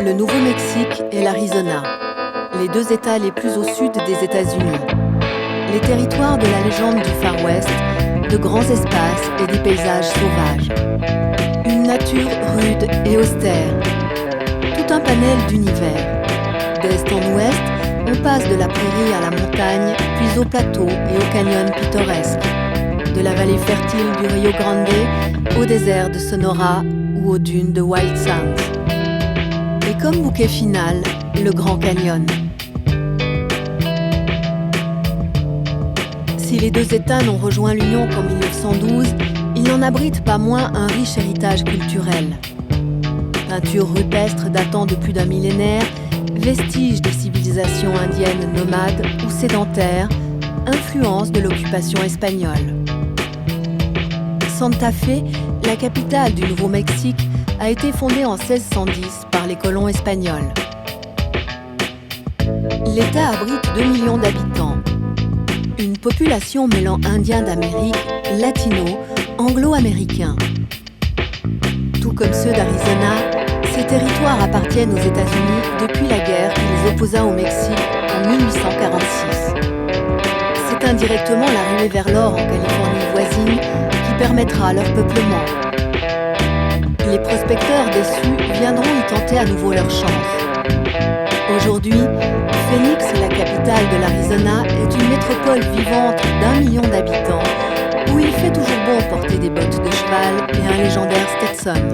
le Nouveau-Mexique et l'Arizona, les deux États les plus au sud des États-Unis. Les territoires de la légende du Far West, de grands espaces et des paysages sauvages. Une nature rude et austère. Tout un panel d'univers. D'est en ouest, on passe de la prairie à la montagne, puis au plateau et au canyon pittoresque. De la vallée fertile du Rio Grande au désert de Sonora ou aux dunes de Wild Sands. Et comme bouquet final, le Grand Canyon. Si les deux États n'ont rejoint l'Union qu'en 1912, il n'en abrite pas moins un riche héritage culturel. Peintures rupestres datant de plus d'un millénaire, vestiges des civilisations indiennes nomades ou sédentaires, influence de l'occupation espagnole. Santa Fe, la capitale du Nouveau-Mexique, a été fondée en 1610 par les colons espagnols. L'État abrite 2 millions d'habitants. Une population mêlant indiens d'Amérique, latinos, anglo-américains. Tout comme ceux d'Arizona, ces territoires appartiennent aux États-Unis depuis la guerre qui les opposa au Mexique en 1846. C'est indirectement la ruée vers l'or en Californie voisine qui permettra leur peuplement. Les prospecteurs déçus viendront y tenter à nouveau leur chance. Aujourd'hui, Phoenix, la capitale de l'Arizona, est une métropole vivante d'1 million d'habitants où il fait toujours bon porter des bottes de cheval et un légendaire Stetson.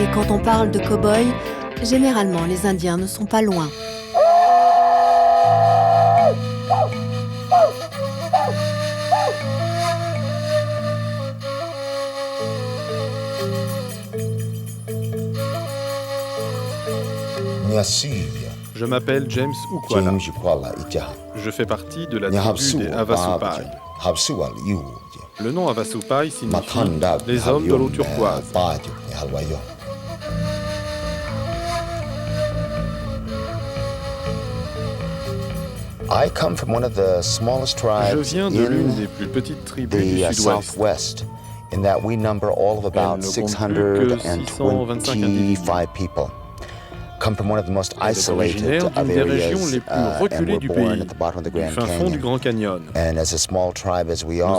Et quand on parle de cow-boys, généralement les Indiens ne sont pas loin. Je m'appelle James Ukwala. Je fais partie de la tribu des Havasupai. Le nom Havasupai signifie « les hommes de l'eau turquoise ». Je viens de l'une des plus petites tribus du sud-ouest. Elle ne compte plus que 625 individus. Elle est originaire d'une des régions les plus reculées du pays, du fin fond du Grand Canyon. Nous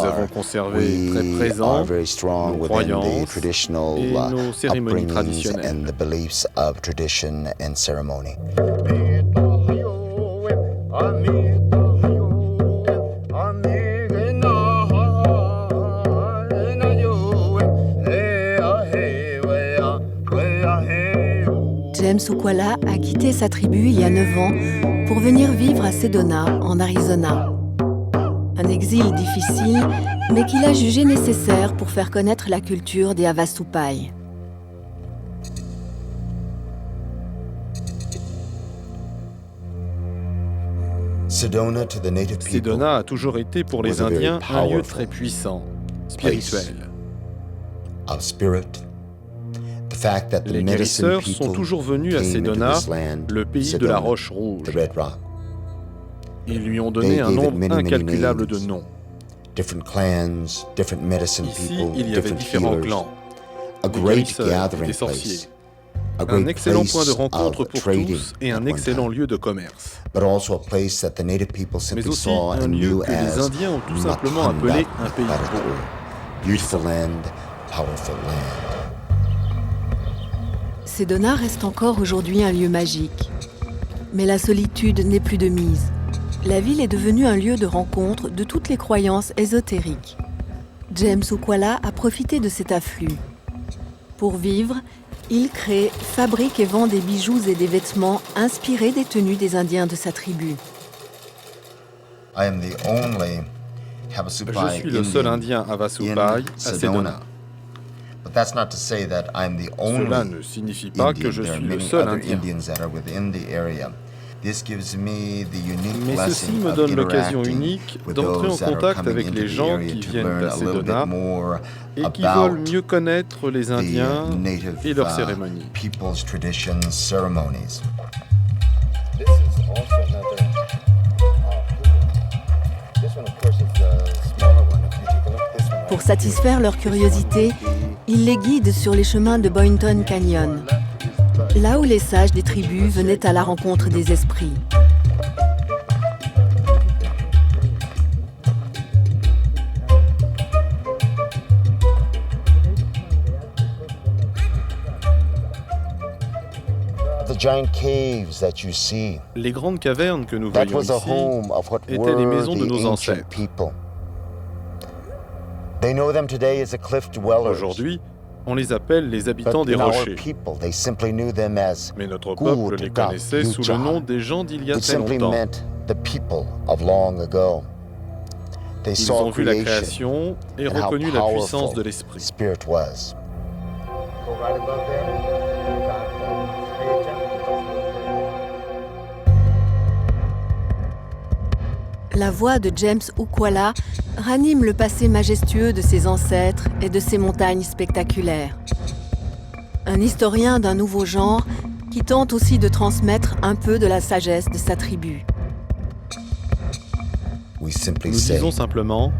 avons conservé très présents nos croyances et nos cérémonies traditionnelles. James Ukwala a quitté sa tribu il y a 9 ans pour venir vivre à Sedona, en Arizona. Un exil difficile, mais qu'il a jugé nécessaire pour faire connaître la culture des Havasupai. Sedona a toujours été pour les Indiens un lieu très puissant, spirituel. Les guérisseurs sont toujours venus à Sedona, le pays de la roche rouge. Ils lui ont donné un nombre incalculable de noms. Ici, il y avait différents clans, des guérisseurs, des sorciers. Un excellent point de rencontre pour tous et un excellent lieu de commerce. Mais aussi un lieu que les Indiens ont tout simplement appelé un pays beau. Sedona reste encore aujourd'hui un lieu magique. Mais la solitude n'est plus de mise. La ville est devenue un lieu de rencontre de toutes les croyances ésotériques. James Ukwala a profité de cet afflux. Pour vivre, il crée, fabrique et vend des bijoux et des vêtements inspirés des tenues des Indiens de sa tribu. Je suis le seul Indien Havasupai à Sedona. Cela ne signifie pas que je suis le seul Indien. Mais ceci me donne l'occasion unique d'entrer en contact avec les gens qui viennent à Sedona et qui veulent mieux connaître les Indiens et leurs cérémonies. Pour satisfaire leur curiosité, il les guide sur les chemins de Boynton Canyon. là où les sages des tribus venaient à la rencontre des esprits. Les grandes cavernes que nous voyons ici étaient les maisons de nos ancêtres. Aujourd'hui, on les appelle les habitants des rochers. Mais notre peuple les connaissait sous le nom des gens d'il y a très longtemps. Ils ont vu la création et reconnu la puissance de l'esprit. La voix de James Ukwala ranime le passé majestueux de ses ancêtres et de ses montagnes spectaculaires. Un historien d'un nouveau genre qui tente aussi de transmettre un peu de la sagesse de sa tribu. Nous disons simplement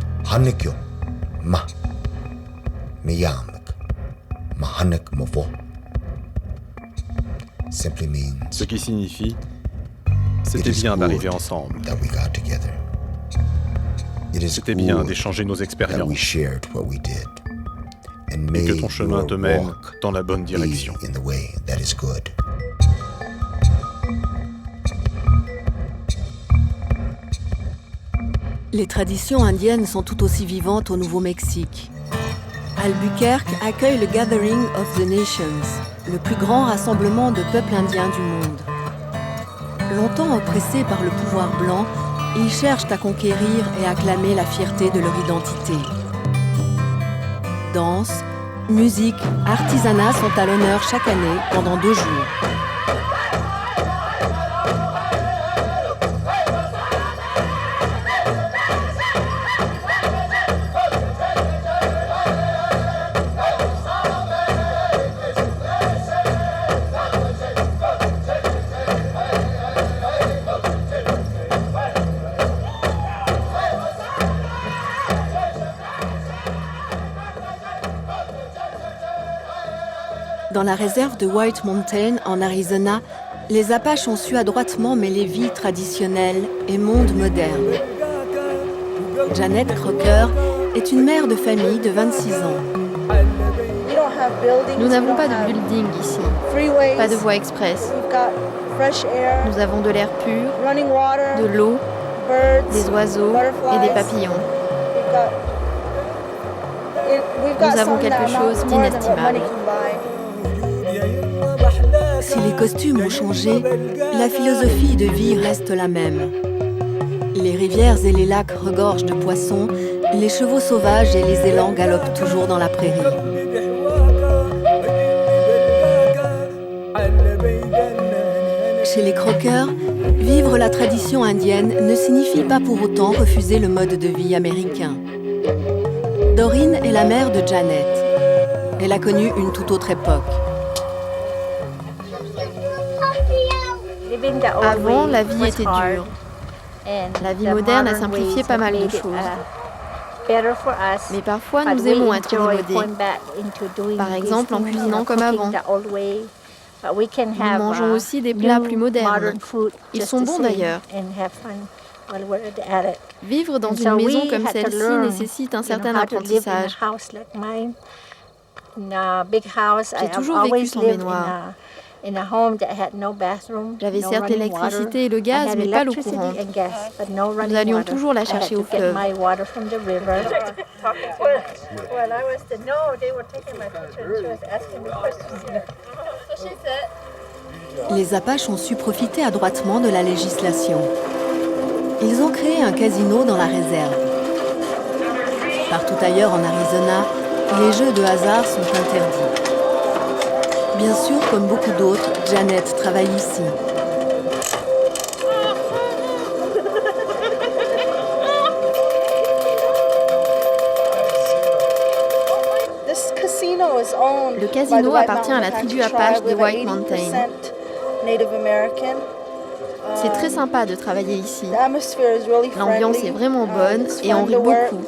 ce qui signifie c'était bien d'arriver ensemble. C'était bien d'échanger nos expériences et que ton chemin te mène dans la bonne direction. Les traditions indiennes sont tout aussi vivantes au Nouveau-Mexique. Albuquerque accueille le Gathering of the Nations, le plus grand rassemblement de peuples indiens du monde. Longtemps oppressés par le pouvoir blanc, ils cherchent à conquérir et acclamer la fierté de leur identité. Danse, musique, artisanat sont à l'honneur chaque année pendant 2 jours. Dans la réserve de White Mountain, en Arizona, les Apaches ont su adroitement mêler vie traditionnelle et monde moderne. Janet Crocker est une mère de famille de 26 ans. Nous n'avons pas de building ici, pas de voie express. Nous avons de l'air pur, de l'eau, des oiseaux et des papillons. Nous avons quelque chose d'inestimable. Si les costumes ont changé, la philosophie de vie reste la même. Les rivières et les lacs regorgent de poissons, les chevaux sauvages et les élans galopent toujours dans la prairie. Chez les Crockers, vivre la tradition indienne ne signifie pas pour autant refuser le mode de vie américain. Doreen est la mère de Janet. Elle a connu une toute autre époque. Avant, la vie était dure. La vie moderne a simplifié pas mal de choses. Mais parfois, nous aimons être remodés. Par exemple, en cuisinant comme avant. Nous mangeons aussi des plats plus modernes. Ils sont bons d'ailleurs. Vivre dans une maison comme celle-ci nécessite un certain apprentissage. J'ai toujours vécu sans baignoire. J'avais certes l'électricité et le gaz, mais pas l'eau courante. Nous allions toujours la chercher au fleuve. Les Apaches ont su profiter adroitement de la législation. Ils ont créé un casino dans la réserve. Partout ailleurs en Arizona, les jeux de hasard sont interdits. Bien sûr, comme beaucoup d'autres, Janet travaille ici. Le casino appartient à la tribu Apache des White Mountains. C'est très sympa de travailler ici. L'ambiance est vraiment bonne et on rit beaucoup.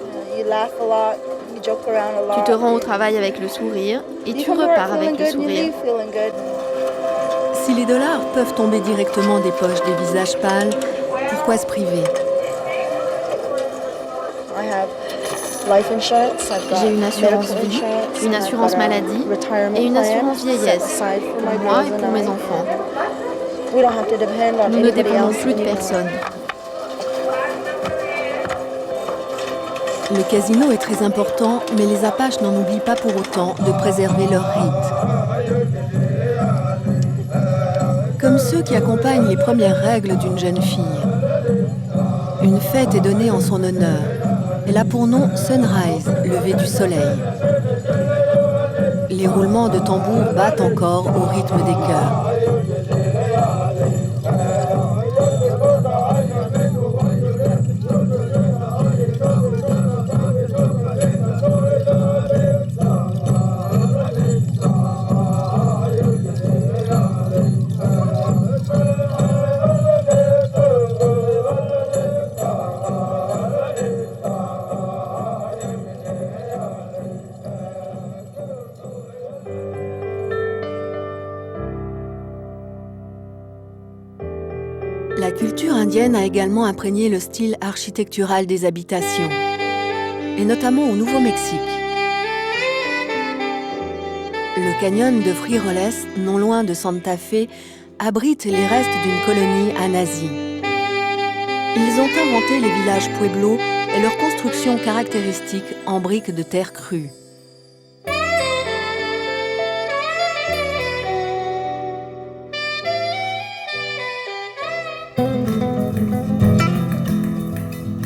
Tu te rends au travail avec le sourire et tu repars avec le sourire. Si les dollars peuvent tomber directement des poches des visages pâles, pourquoi se priver? J'ai une assurance vie, une assurance maladie et une assurance vieillesse pour moi et pour mes enfants. Nous ne dépendons plus de personne. Le casino est très important, mais les Apaches n'en oublient pas pour autant de préserver leurs rites. Comme ceux qui accompagnent les premières règles d'une jeune fille. Une fête est donnée en son honneur. Elle a pour nom Sunrise, lever du soleil. Les roulements de tambour battent encore au rythme des chœurs. La culture indienne a également imprégné le style architectural des habitations, et notamment au Nouveau-Mexique. Le canyon de Frijoles, non loin de Santa Fe, abrite les restes d'une colonie anazie. Ils ont inventé les villages pueblos et leur construction caractéristique en briques de terre crue.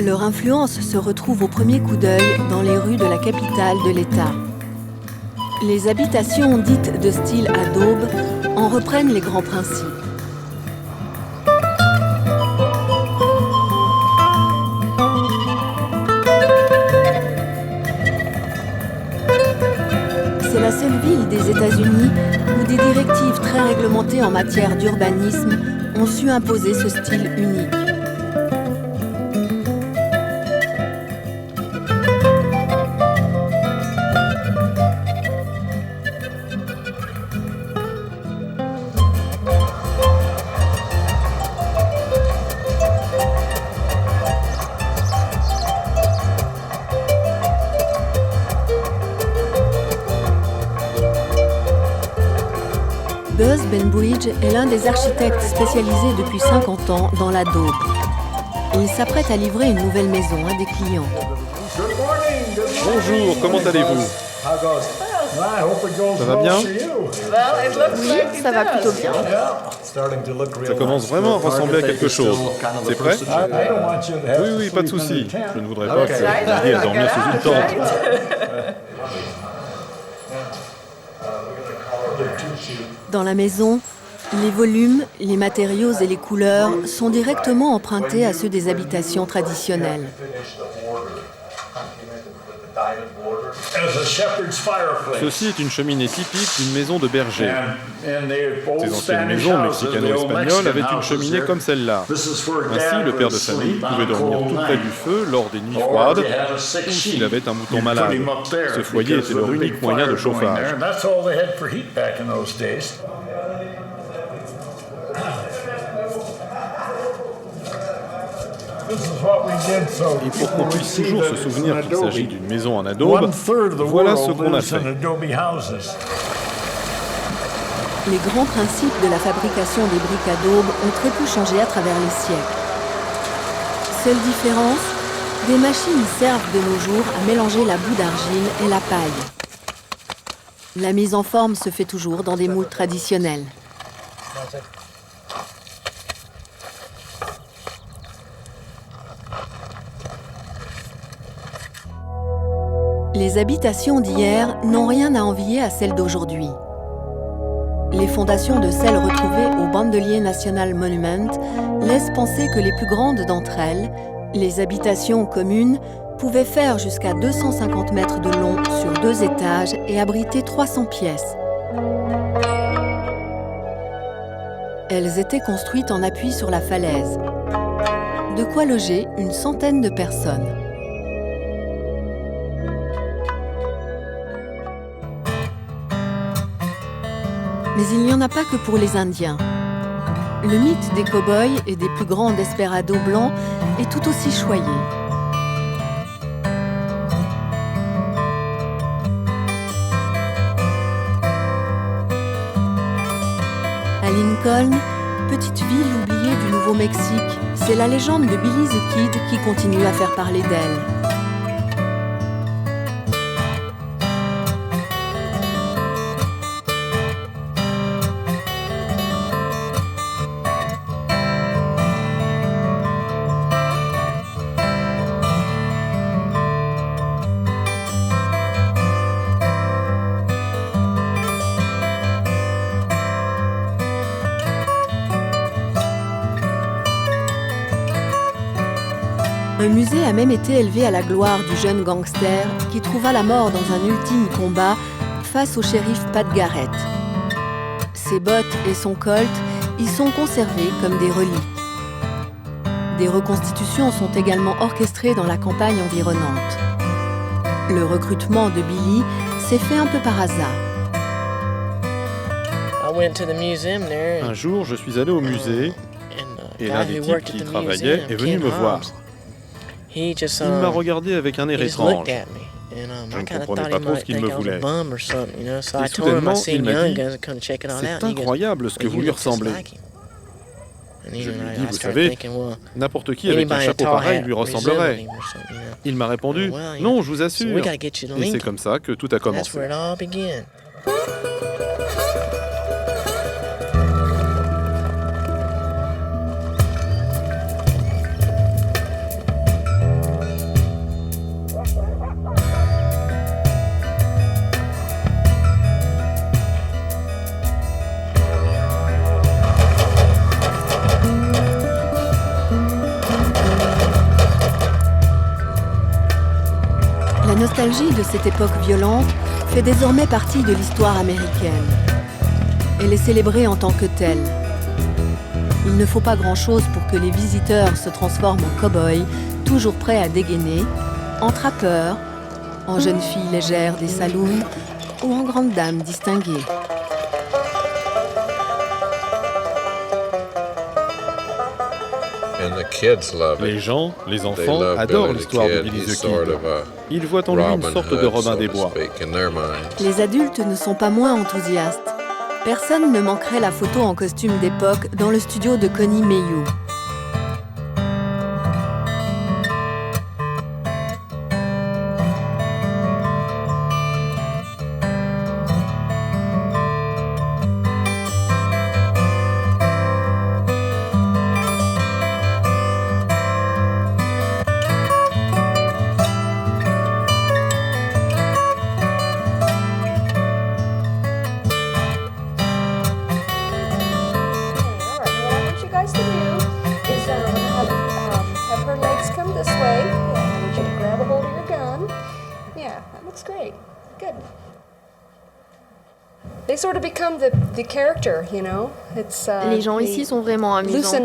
Leur influence se retrouve au premier coup d'œil dans les rues de la capitale de l'État. Les habitations dites de style adobe en reprennent les grands principes. C'est la seule ville des États-Unis où des directives très réglementées en matière d'urbanisme ont su imposer ce style unique. Buzz Benbridge est l'un des architectes spécialisés depuis 50 ans dans l'adobe. Il s'apprête à livrer une nouvelle maison à des clients. Bonjour, comment allez-vous? Ça va bien? Oui, ça va plutôt bien. Ça commence vraiment à ressembler à quelque chose. C'est prêt? Oui, pas de souci. Je ne voudrais pas que vous ayez à dormir sous une tente. Dans la maison, les volumes, les matériaux et les couleurs sont directement empruntés à ceux des habitations traditionnelles. Ceci est une cheminée typique d'une maison de berger. Ces anciennes maisons mexicano-espagnoles avaient une cheminée comme celle-là. Ainsi, le père de famille pouvait dormir tout près du feu lors des nuits froides ou s'il avait un mouton malade. Ce foyer était leur unique moyen de chauffage. Et pour qu'on puisse toujours se souvenir qu'il s'agit d'une maison en adobe, voilà ce qu'on a fait. Les grands principes de la fabrication des briques adobe ont très peu changé à travers les siècles. Seule différence, des machines servent de nos jours à mélanger la boue d'argile et la paille. La mise en forme se fait toujours dans des moules traditionnels. Les habitations d'hier n'ont rien à envier à celles d'aujourd'hui. Les fondations de celles retrouvées au Bandelier National Monument laissent penser que les plus grandes d'entre elles, les habitations communes, pouvaient faire jusqu'à 250 mètres de long sur 2 étages et abriter 300 pièces. Elles étaient construites en appui sur la falaise. De quoi loger une centaine de personnes. Mais il n'y en a pas que pour les Indiens. Le mythe des cow-boys et des plus grands desperados blancs est tout aussi choyé. À Lincoln, petite ville oubliée du Nouveau-Mexique, c'est la légende de Billy the Kid qui continue à faire parler d'elle. Un musée a même été élevé à la gloire du jeune gangster qui trouva la mort dans un ultime combat face au shérif Pat Garrett. Ses bottes et son colt y sont conservés comme des reliques. Des reconstitutions sont également orchestrées dans la campagne environnante. Le recrutement de Billy s'est fait un peu par hasard. Un jour, je suis allé au musée et l'un des types qui y travaillait est venu me voir. Il m'a regardé avec un air étrange. Je ne comprenais pas trop ce qu'il me voulait. Et soudainement, il m'a dit « C'est incroyable ce que vous lui ressemblez ». Je lui ai dit « Vous savez, n'importe qui avec un chapeau pareil lui ressemblerait ». Il m'a répondu « Non, je vous assure ». Et c'est comme ça que tout a commencé. La nostalgie de cette époque violente fait désormais partie de l'histoire américaine. Elle est célébrée en tant que telle. Il ne faut pas grand-chose pour que les visiteurs se transforment en cow-boys, toujours prêts à dégainer, en trappeurs, en jeunes filles légères des saloons ou en grandes dames distinguées. Les gens, les enfants, adorent l'histoire de Billy the Kid. Ils voient en lui une sorte de Robin des Bois. Les adultes ne sont pas moins enthousiastes. Personne ne manquerait la photo en costume d'époque dans le studio de Connie Mayhew. Les gens ici sont vraiment amusants.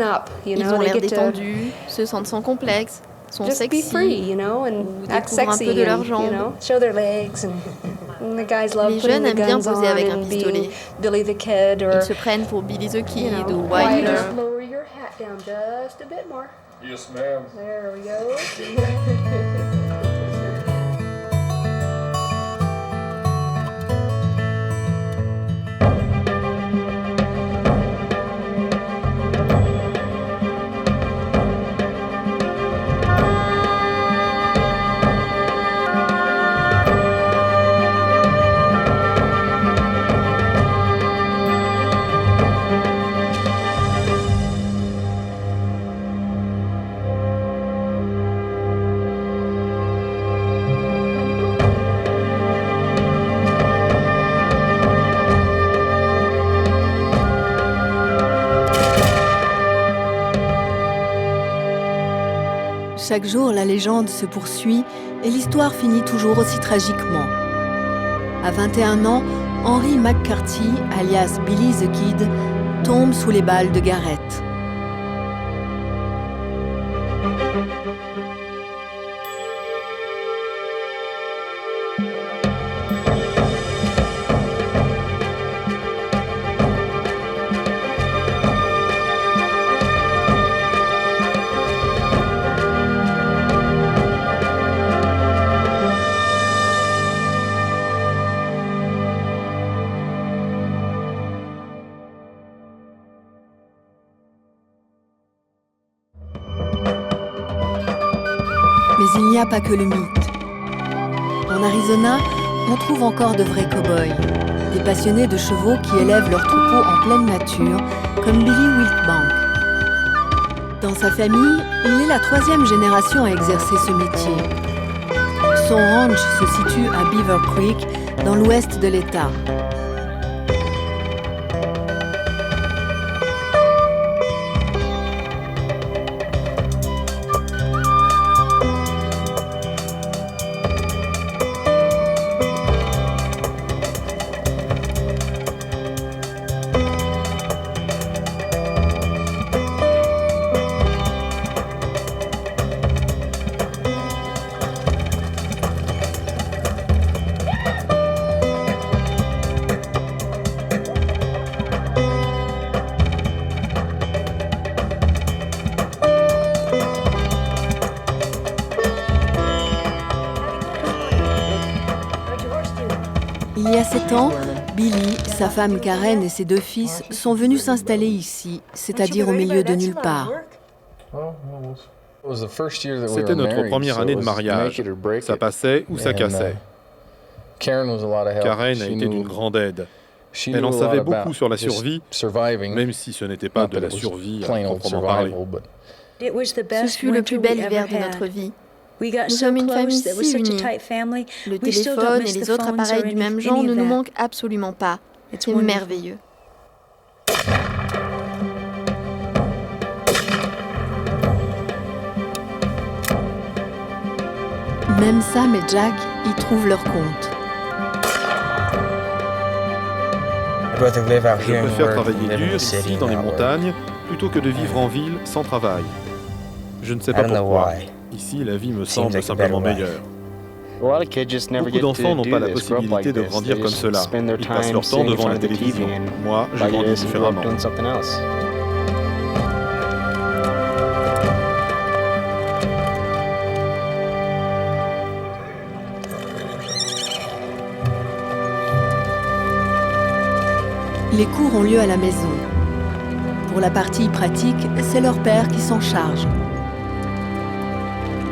Ils ont l'air détendus, se sentent sans complexe, sont sexy, ou découvrent un peu de leurs jambes. Les jeunes aiment bien poser avec un pistolet. Ils se prennent pour Billy the Kid ou Wilder. Yes, ma'am. There we go. Chaque jour, la légende se poursuit et l'histoire finit toujours aussi tragiquement. À 21 ans, Henry McCarthy, alias Billy the Kid, tombe sous les balles de Garrett. il n'y a pas que le mythe. En Arizona, on trouve encore de vrais cow-boys, des passionnés de chevaux qui élèvent leurs troupeaux en pleine nature, comme Billy Wilkbank. Dans sa famille, il est la 3e génération à exercer ce métier. Son ranch se situe à Beaver Creek, dans l'ouest de l'État. Il y a 7 ans, Billy, sa femme Karen et ses 2 fils sont venus s'installer ici, c'est-à-dire au milieu de nulle part. C'était notre première année de mariage. Ça passait ou ça cassait. Karen a été d'une grande aide. Elle en savait beaucoup sur la survie, même si ce n'était pas de la survie à proprement parler. Ce fut le plus bel hiver de notre vie. Nous sommes une famille si unie. Le téléphone et les autres appareils du même genre ne nous manquent absolument pas. C'est merveilleux. Même Sam et Jack y trouvent leur compte. Je préfère travailler dur ici dans les montagnes plutôt que de vivre en ville sans travail. Je ne sais pas pourquoi. Ici, la vie me semble simplement meilleure. Beaucoup d'enfants n'ont pas la possibilité de grandir comme cela. Ils passent leur temps devant la télévision. Moi, je grandis différemment. Les cours ont lieu à la maison. Pour la partie pratique, c'est leur père qui s'en charge.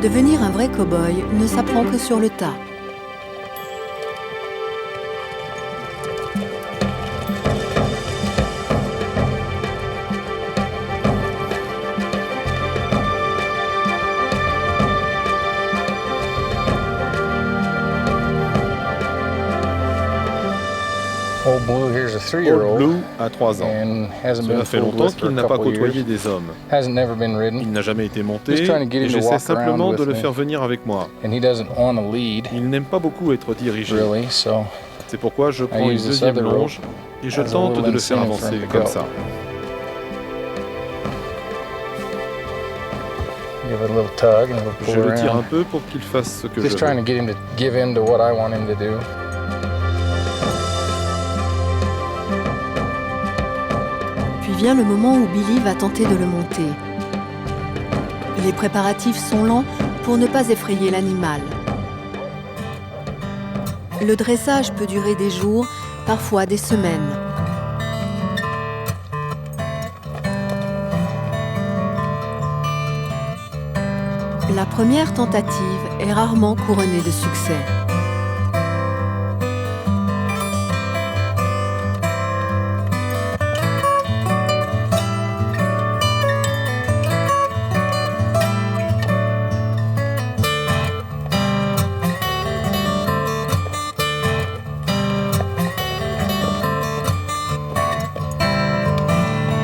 Devenir un vrai cow-boy ne s'apprend que sur le tas. Old Blue a 3 ans. Cela fait longtemps qu'il n'a pas côtoyé des hommes. Il n'a jamais été monté et j'essaie simplement de le faire venir avec moi. Il n'aime pas beaucoup être dirigé. C'est pourquoi je prends une 2e longe et je tente de le faire avancer comme ça. Je le tire un peu pour qu'il fasse ce que je veux. Puis vient le moment où Billy va tenter de le monter. Les préparatifs sont lents pour ne pas effrayer l'animal. Le dressage peut durer des jours, parfois des semaines. La première tentative est rarement couronnée de succès.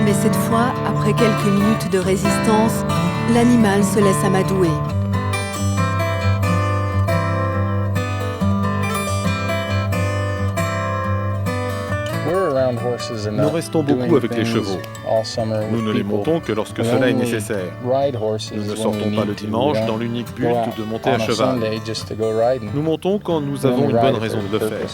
Mais cette fois, après quelques minutes de résistance, l'animal se laisse amadouer. Nous restons beaucoup avec les chevaux. Nous ne les montons que lorsque cela est nécessaire. Nous ne sortons pas le dimanche dans l'unique but de monter à cheval. Nous montons quand nous avons une bonne raison de le faire.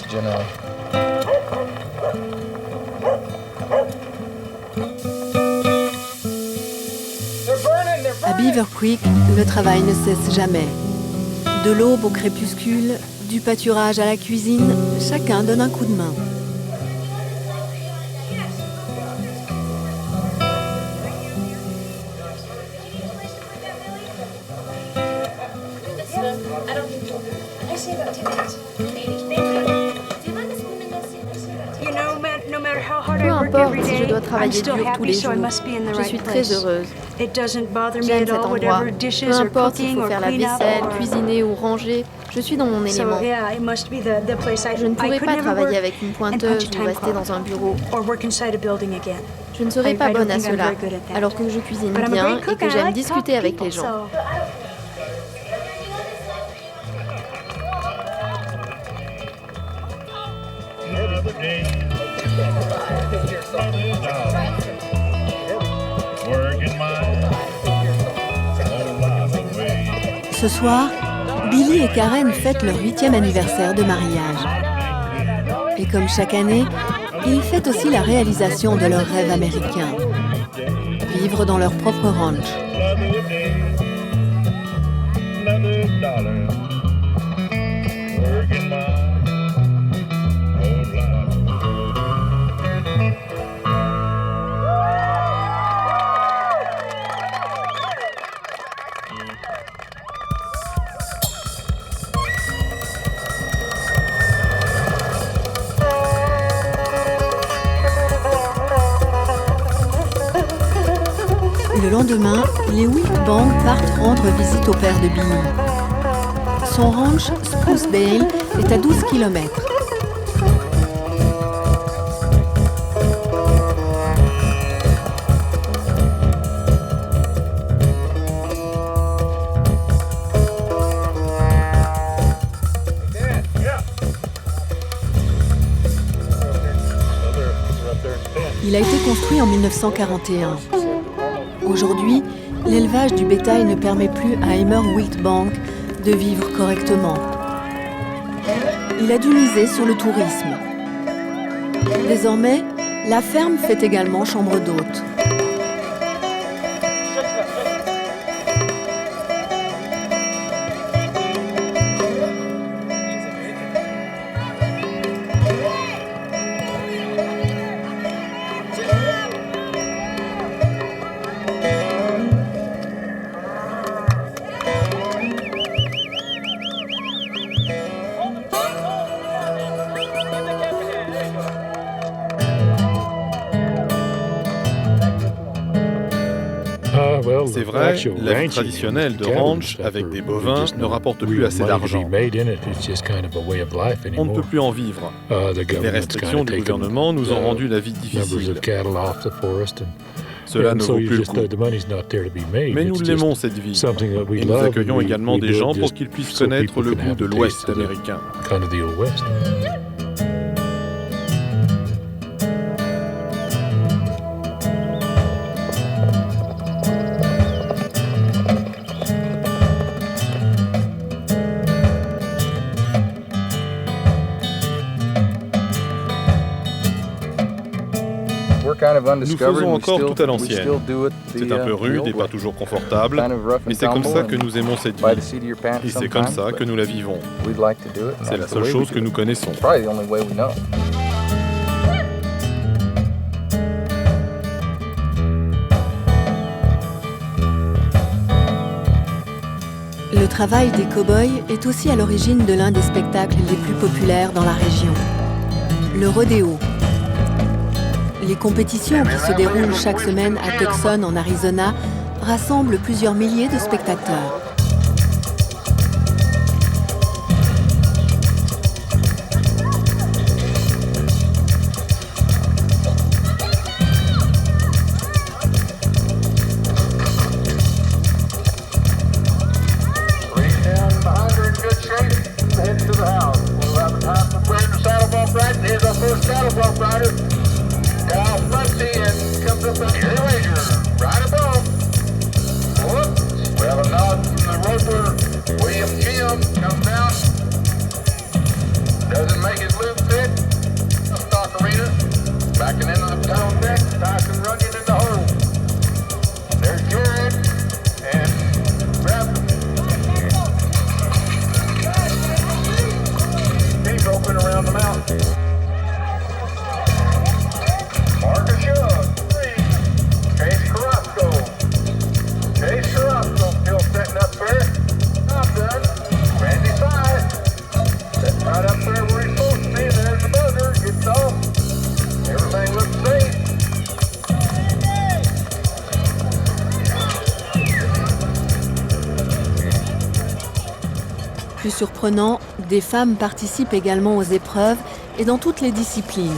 À Beaver Creek, le travail ne cesse jamais. De l'aube au crépuscule, du pâturage à la cuisine, chacun donne un coup de main. Peu importe si je dois travailler dur tous les jours, je suis très heureuse. J'aime cet endroit. Peu importe s'il faut faire la vaisselle, cuisiner ou ranger, je suis dans mon élément. Je ne pourrais pas travailler avec une pointeuse ou rester dans un bureau. Je ne serais pas bonne à cela, alors que je cuisine bien et que j'aime discuter avec les gens. Ce soir, Billy et Karen fêtent leur 8e anniversaire de mariage. Et comme chaque année, ils fêtent aussi la réalisation de leur rêve américain, vivre dans leur propre ranch. Le lendemain, les Wiltbank partent rendre visite au père de Billy. Son ranch, Spruce Dale, est à 12 km. Il a été construit en 1941. Aujourd'hui, l'élevage du bétail ne permet plus à Elmer Wiltbank de vivre correctement. Il a dû miser sur le tourisme. Désormais, la ferme fait également chambre d'hôte. C'est vrai, la vie traditionnelle de ranch avec des bovins ne rapporte plus assez d'argent. On ne peut plus en vivre. Les restrictions du gouvernement nous ont rendu la vie difficile. Cela ne vaut plus le coup. Mais nous l'aimons, cette vie. Et nous accueillons également des gens pour qu'ils puissent connaître le goût de l'Ouest américain. Nous faisons encore tout à l'ancienne. C'est un peu rude et pas toujours confortable, mais c'est comme ça que nous aimons cette vie. Et c'est comme ça que nous la vivons. C'est la seule chose que nous connaissons. Le travail des cow-boys est aussi à l'origine de l'un des spectacles les plus populaires dans la région, le rodéo. Les compétitions qui se déroulent chaque semaine à Tucson, en Arizona, rassemblent plusieurs milliers de spectateurs. surprenant, des femmes participent également aux épreuves et dans toutes les disciplines.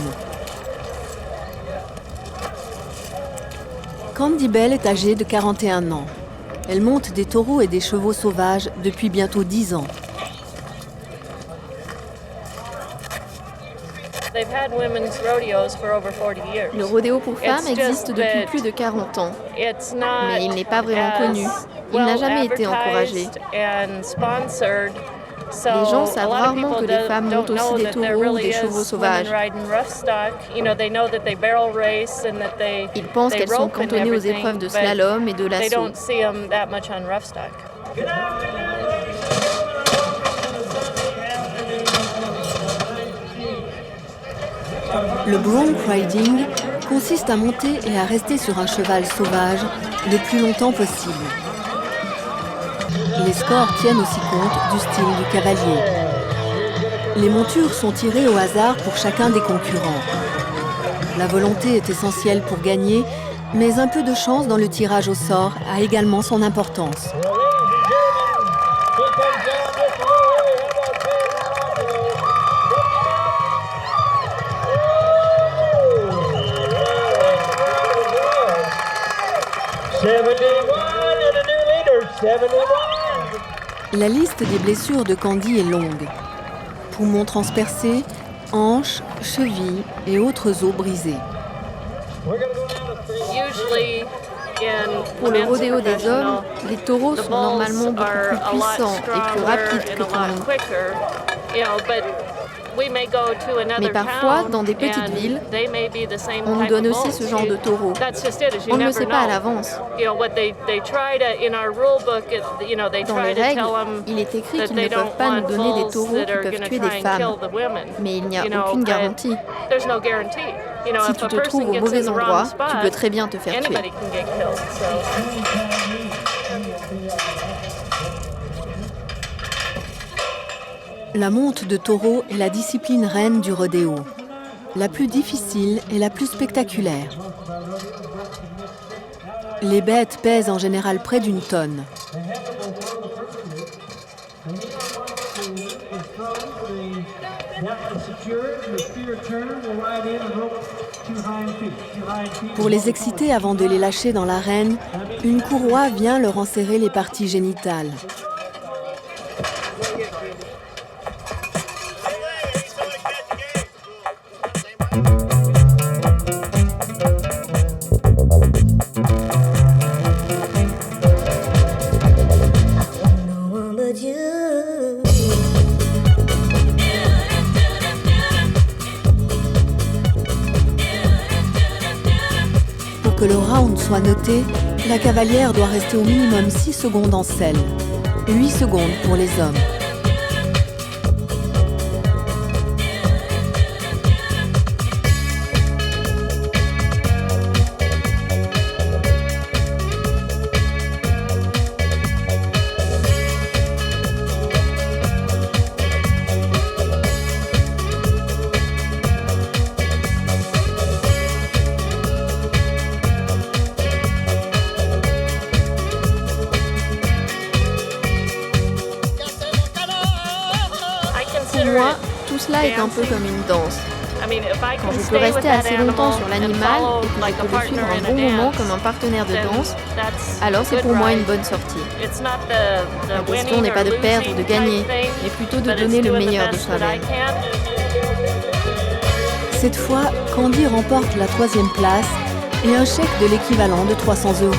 Candy Bell est âgée de 41 ans. Elle monte des taureaux et des chevaux sauvages depuis bientôt 10 ans. Le rodéo pour femmes existe depuis plus de 40 ans, mais il n'est pas vraiment connu. Il n'a jamais été encouragé. Les gens savent rarement que les femmes montent aussi des taureaux ou des chevaux sauvages. Ils pensent qu'elles sont cantonnées aux épreuves de slalom et de lasso. Le bronc riding consiste à monter et à rester sur un cheval sauvage le plus longtemps possible. Les scores tiennent aussi compte du style du cavalier. Les montures sont tirées au hasard pour chacun des concurrents. La volonté est essentielle pour gagner, mais un peu de chance dans le tirage au sort a également son importance. La liste des blessures de Candy est longue. Poumons transpercés, hanches, chevilles et autres os brisés. Pour le rodéo des hommes, les taureaux sont normalement beaucoup plus puissants et plus rapides que tout le monde. Mais parfois, dans des petites villes, on nous donne aussi ce genre de taureau. On ne le sait pas à l'avance. Dans les règles, il est écrit qu'ils ne peuvent pas nous donner des taureaux qui peuvent tuer des femmes. Mais il n'y a aucune garantie. Si tu te trouves au mauvais endroit, tu peux très bien te faire tuer. La monte de taureau est la discipline reine du rodéo, la plus difficile et la plus spectaculaire. Les bêtes pèsent en général près d'une tonne. Pour les exciter avant de les lâcher dans l'arène, une courroie vient leur enserrer les parties génitales. Pour que le round soit noté, la cavalière doit rester au minimum 6 secondes en selle, 8 secondes pour les hommes. Pour moi, tout cela est un peu comme une danse. Quand je peux rester assez longtemps sur l'animal et que je peux le suivre un bon moment comme un partenaire de danse, alors c'est pour moi une bonne sortie. La question n'est pas de perdre ou de gagner, mais plutôt de donner le meilleur de soi-même. Cette fois, Candy remporte la 3e place et un chèque de l'équivalent de 300 €.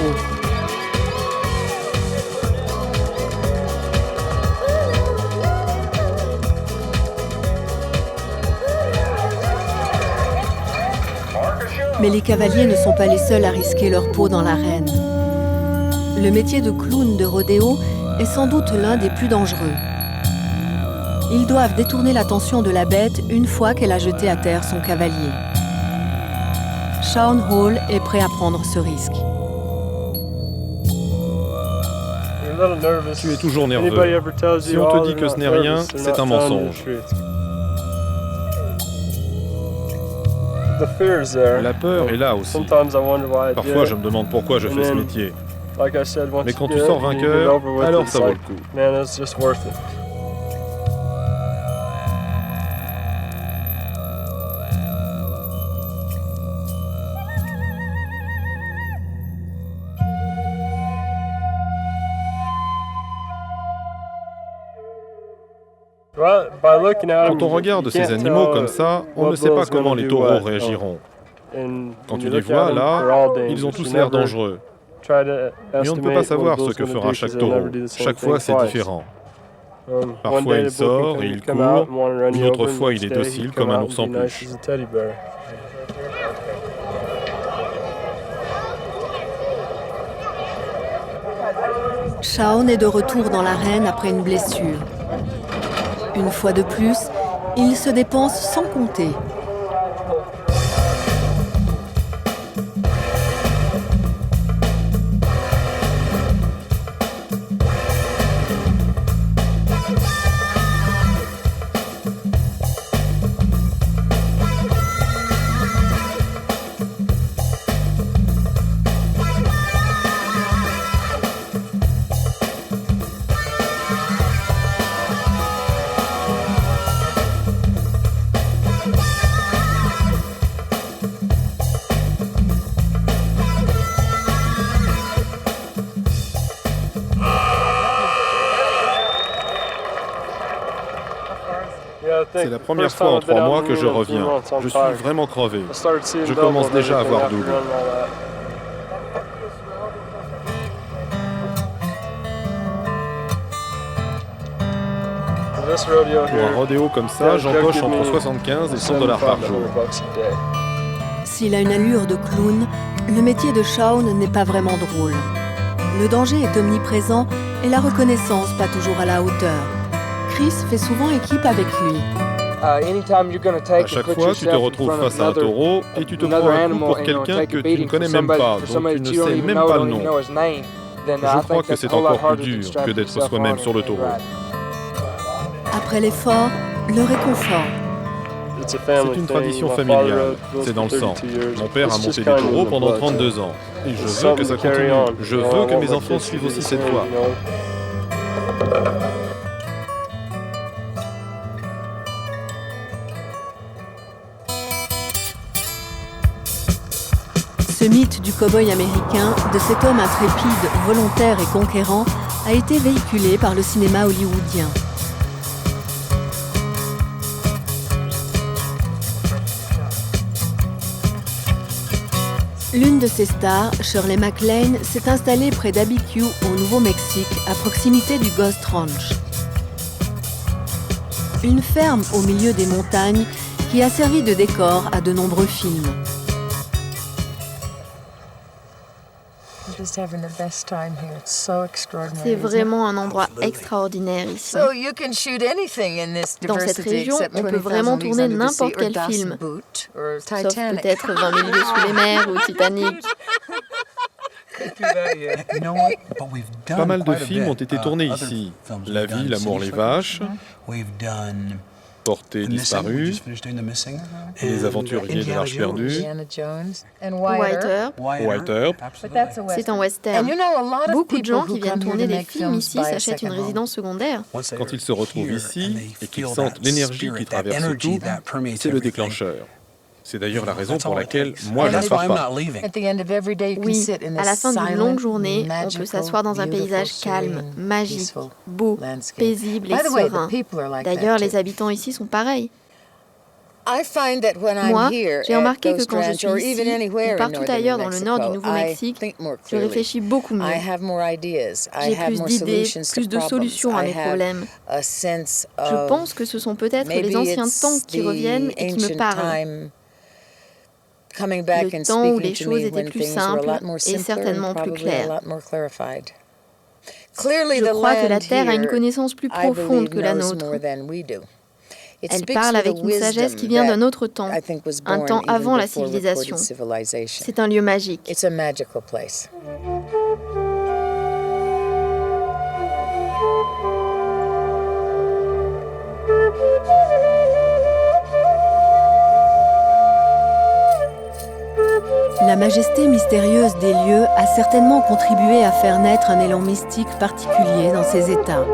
Mais les cavaliers ne sont pas les seuls à risquer leur peau dans l'arène. Le métier de clown de rodéo est sans doute l'un des plus dangereux. Ils doivent détourner l'attention de la bête une fois qu'elle a jeté à terre son cavalier. Shawn Hall est prêt à prendre ce risque. Tu es toujours nerveux. Si on te dit que ce n'est rien, c'est un mensonge. La peur est là aussi. Parfois, je me demande pourquoi je fais ce métier. Mais quand tu sors vainqueur, alors ça vaut le coup. Quand on regarde ces animaux comme ça, on ne sait pas comment les taureaux réagiront. Quand tu les vois là, ils ont tous l'air dangereux. Mais on ne peut pas savoir ce que fera chaque taureau. Chaque fois, c'est différent. Parfois, il sort et il court. Une autre fois, il est docile comme un ours en peluche. Shaun est de retour dans l'arène après une blessure. Une fois de plus, il se dépense sans compter. C'est la première fois en 3 mois que je reviens. Je suis vraiment crevé. Je commence déjà à voir double. Pour un rodéo comme ça, j'empoche entre 75 et 100 $ par jour. S'il a une allure de clown, le métier de Shaun n'est pas vraiment drôle. Le danger est omniprésent et la reconnaissance pas toujours à la hauteur. Chris fait souvent équipe avec lui. À chaque fois, tu te retrouves face à un taureau et tu te prends un coup pour quelqu'un que tu ne connais même pas, dont tu ne sais même pas le nom. Je crois que c'est encore plus dur que d'être soi-même sur le taureau. Après l'effort, le réconfort. C'est une tradition familiale, c'est dans le sang. Mon père a monté des taureaux pendant 32 ans. Et je veux que ça continue. Je veux que mes enfants suivent aussi cette voie. Ce mythe du cow-boy américain, de cet homme intrépide, volontaire et conquérant, a été véhiculé par le cinéma hollywoodien. L'une de ses stars, Shirley MacLaine, s'est installée près d'Abiquiu, au Nouveau-Mexique, à proximité du Ghost Ranch. Une ferme au milieu des montagnes qui a servi de décor à de nombreux films. C'est vraiment un endroit extraordinaire ici. Dans cette région, on peut vraiment tourner n'importe quel film, sauf peut-être 20 000 lieues sous les mers ou Titanic. Pas mal de films ont été tournés ici. La vie, l'amour, les vaches, Portée disparue, Les aventuriers de l'Arche perdue, White Earp. C'est un western. Beaucoup de gens qui viennent tourner des films ici s'achètent une résidence secondaire. Quand ils se retrouvent ici et qu'ils sentent l'énergie qui traverse tout, c'est le déclencheur. C'est d'ailleurs la raison pour laquelle moi je ne pars pas. Oui, à la fin d'une longue journée, on peut s'asseoir dans un paysage calme, magique, beau, paisible et serein. D'ailleurs, les habitants ici sont pareils. Moi, j'ai remarqué que quand je suis ici, ou partout ailleurs dans le nord du Nouveau-Mexique, je réfléchis beaucoup mieux. J'ai plus d'idées, plus de solutions à mes problèmes. Je pense que ce sont peut-être les anciens temps qui reviennent et qui me parlent. Le temps où les choses étaient plus simples et certainement plus claires. Je crois que la Terre a une connaissance plus profonde que la nôtre. Elle parle avec une sagesse qui vient d'un autre temps, un temps avant la civilisation. C'est un lieu magique. La majesté mystérieuse des lieux a certainement contribué à faire naître un élan mystique particulier dans ces États.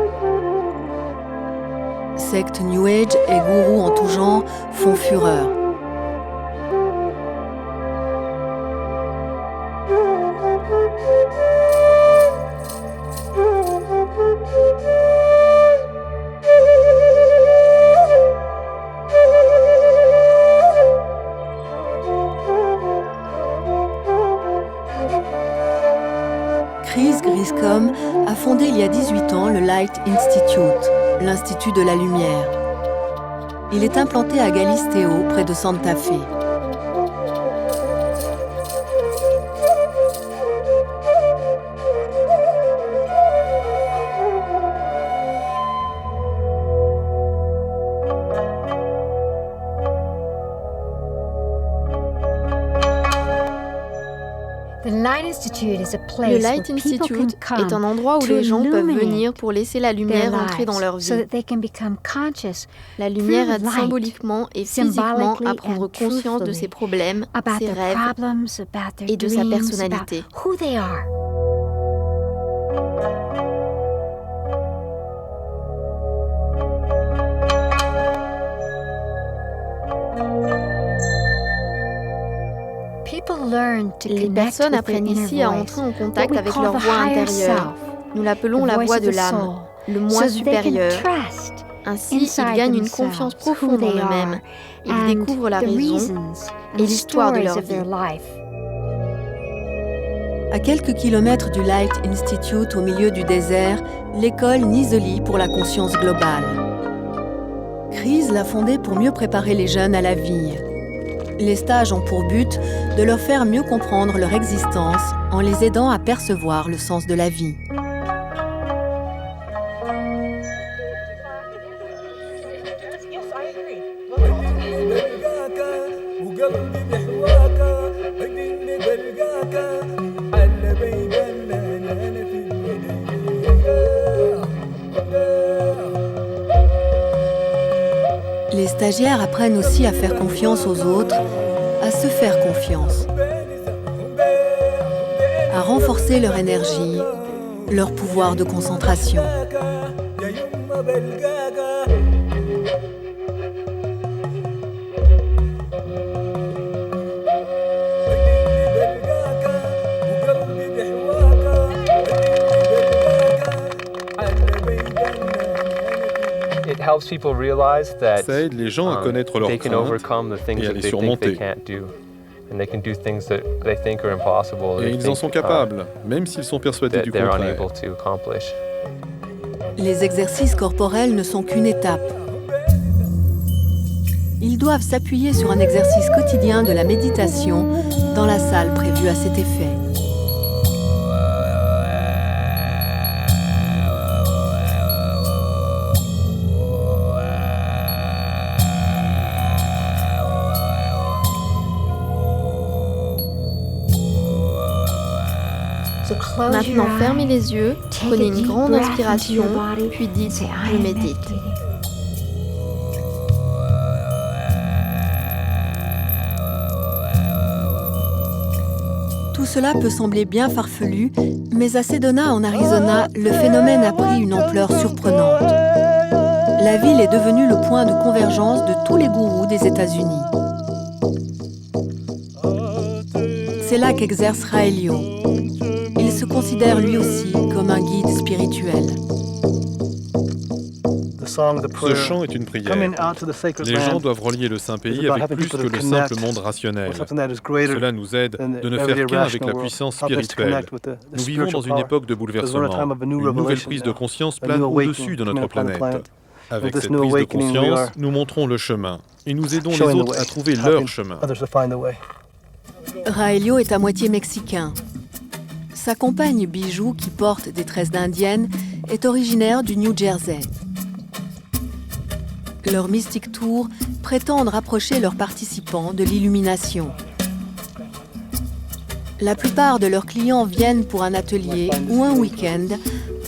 Sectes New Age et gourous en tout genre font fureur. Chris Griscom a fondé il y a 18 ans le Light Institute, l'Institut de la Lumière. Il est implanté à Galisteo, près de Santa Fe. Le Light Institute est un endroit où les gens peuvent venir pour laisser la lumière entrer dans leur vie. La lumière aide symboliquement et physiquement à prendre conscience de ses problèmes, ses rêves et de sa personnalité. Les personnes apprennent ici à entrer en contact avec leur voix intérieure. Nous l'appelons la voix de l'âme, le moi supérieur. Ainsi, ils gagnent une confiance profonde en eux-mêmes. Ils découvrent la raison et l'histoire de leur vie. À quelques kilomètres du Light Institute, au milieu du désert, l'école Nisoli pour la conscience globale. Chris l'a fondée pour mieux préparer les jeunes à la vie. Les stages ont pour but de leur faire mieux comprendre leur existence en les aidant à percevoir le sens de la vie. Les stagiaires apprennent aussi à faire confiance aux autres, à se faire confiance, à renforcer leur énergie, leur pouvoir de concentration. Ça aide les gens à connaître leurs craintes et à les surmonter. Et ils en sont capables, même s'ils sont persuadés du contraire. Les exercices corporels ne sont qu'une étape. Ils doivent s'appuyer sur un exercice quotidien de la méditation dans la salle prévue à cet effet. Maintenant, fermez les yeux, prenez une grande inspiration, puis dites « Je médite ». Tout cela peut sembler bien farfelu, mais à Sedona, en Arizona, le phénomène a pris une ampleur surprenante. La ville est devenue le point de convergence de tous les gourous des États-Unis. C'est là qu'exerce Raelio. Il se considère lui aussi comme un guide spirituel. Ce chant est une prière. Les gens doivent relier le Saint-Pays avec plus que le simple monde rationnel. Cela nous aide de ne faire qu'un avec la puissance spirituelle. Nous vivons dans une époque de bouleversement. Une nouvelle prise de conscience plane au-dessus de notre planète. Avec cette prise de conscience, nous montrons le chemin et nous aidons les autres à trouver leur chemin. Raelio est à moitié mexicain. Sa compagne Bijou, qui porte des tresses d'indienne, est originaire du New Jersey. Leur Mystic Tour prétendent rapprocher leurs participants de l'illumination. La plupart de leurs clients viennent pour un atelier ou un week-end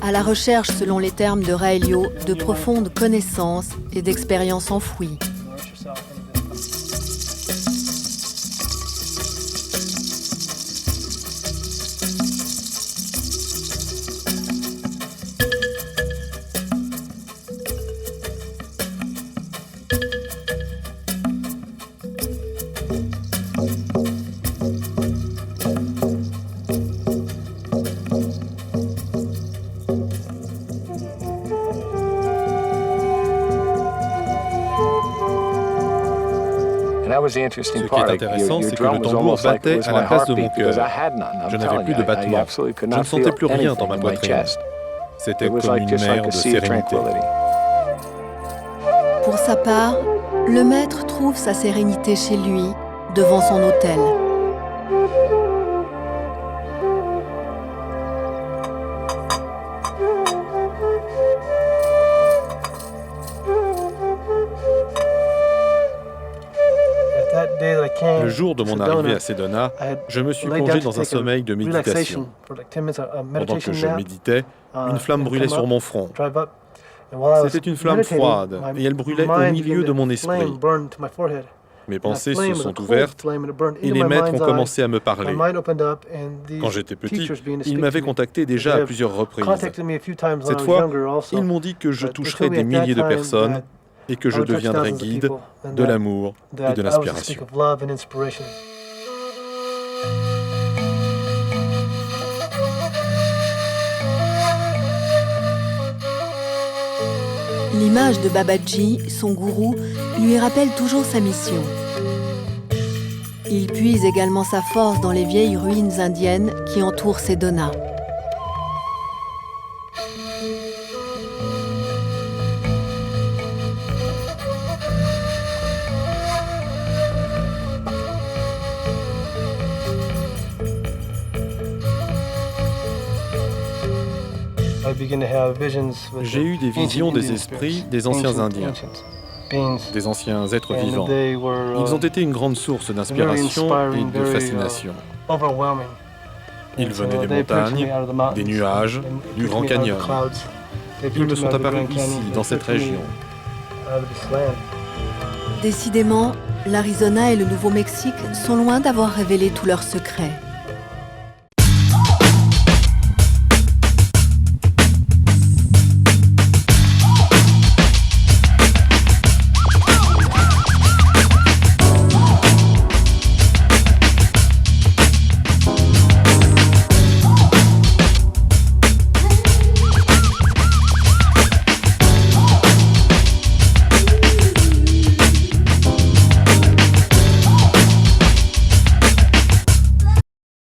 à la recherche, selon les termes de Raelio, de profondes connaissances et d'expériences enfouies. Ce qui est intéressant, c'est que le tambour battait à la place de mon cœur. Je n'avais plus de battement. Je ne sentais plus rien dans ma poitrine. C'était comme une mer de sérénité. Pour sa part, le maître trouve sa sérénité chez lui, devant son autel. Le jour de mon arrivée à Sedona, je me suis plongé dans un sommeil de méditation. Pendant que je méditais, une flamme brûlait sur mon front. C'était une flamme froide et elle brûlait au milieu de mon esprit. Mes pensées se sont ouvertes et les maîtres ont commencé à me parler. Quand j'étais petit, ils m'avaient contacté déjà à plusieurs reprises. Cette fois, ils m'ont dit que je toucherais des milliers de personnes et que je deviendrais guide de l'amour et de l'inspiration. L'image de Babaji, son gourou, lui rappelle toujours sa mission. Il puise également sa force dans les vieilles ruines indiennes qui entourent Sedona. J'ai eu des visions des esprits des anciens Indiens, des anciens êtres vivants. Ils ont été une grande source d'inspiration et de fascination. Ils venaient des montagnes, des nuages, du Grand Canyon. Ils me sont apparus ici, dans cette région. Décidément, l'Arizona et le Nouveau-Mexique sont loin d'avoir révélé tous leurs secrets.